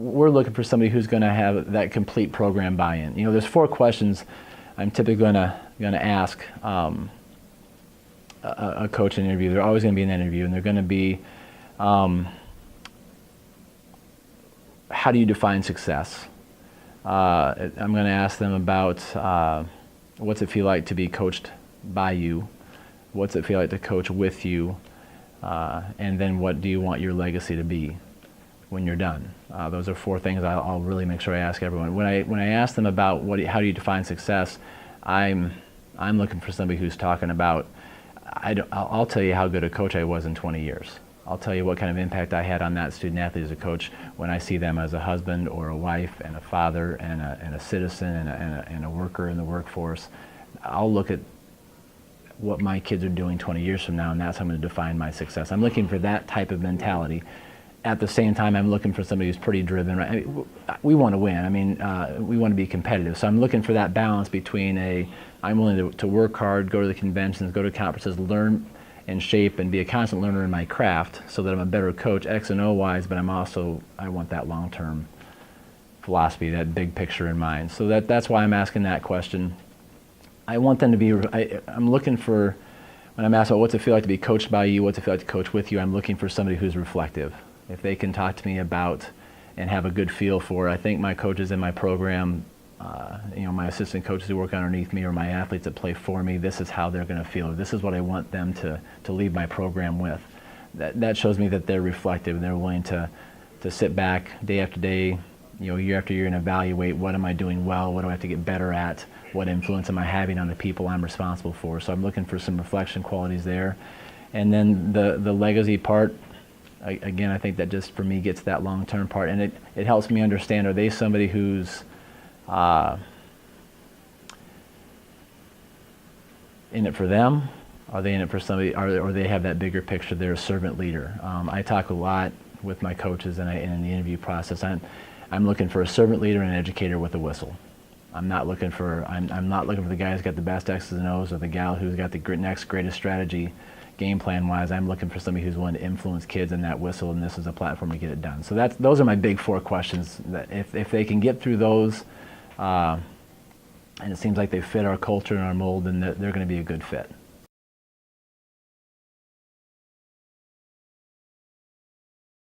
we're looking for somebody who's going to have that complete program buy-in. There's 4 questions I'm typically going to ask a coach in an interview. They're always going to be in an interview, and they're going to be, how do you define success? I'm going to ask them about what's it feel like to be coached by you? What's it feel like to coach with you? And then what do you want your legacy to be when you're done? Those are 4 things I'll really make sure I ask everyone. When I ask them about how do you define success, I'm looking for somebody who's talking about, I'll tell you how good a coach I was in 20 years. I'll tell you what kind of impact I had on that student athlete as a coach when I see them as a husband or a wife and a father and a citizen and a worker in the workforce. I'll look at what my kids are doing 20 years from now, and that's how I'm going to define my success. I'm looking for that type of mentality. At the same time, I'm looking for somebody who's pretty driven. Right? We want to win. We want to be competitive. So I'm looking for that balance between I'm willing to work hard, go to the conventions, go to conferences, learn and shape and be a constant learner in my craft so that I'm a better coach, X and O wise, but I want that long-term philosophy, that big picture in mind. So that's why I'm asking that question. I want them to be, I'm looking for, when I'm asked about what's it feel like to be coached by you, what's it feel like to coach with you, I'm looking for somebody who's reflective. If they can talk to me about and have a good feel for, I think my coaches in my program, my assistant coaches who work underneath me or my athletes that play for me, this is how they're going to feel. This is what I want them to leave my program with. That shows me that they're reflective and they're willing to sit back day after day, year after year and evaluate what am I doing well, what do I have to get better at, what influence am I having on the people I'm responsible for. So I'm looking for some reflection qualities there. And then the legacy part, again, I think that just for me gets that long-term part, and it helps me understand, are they somebody who's in it for them? Are they in it for somebody, or they have that bigger picture, they're a servant leader? I talk a lot with my coaches and in the interview process. I'm looking for a servant leader and an educator with a whistle. I'm not looking for the guy who's got the best X's and O's or the gal who's got the next greatest strategy game plan wise. I'm looking for somebody who's willing to influence kids in that whistle, and this is a platform to get it done. So those are my big 4 questions. That if they can get through those, and it seems like they fit our culture and our mold, then they're going to be a good fit.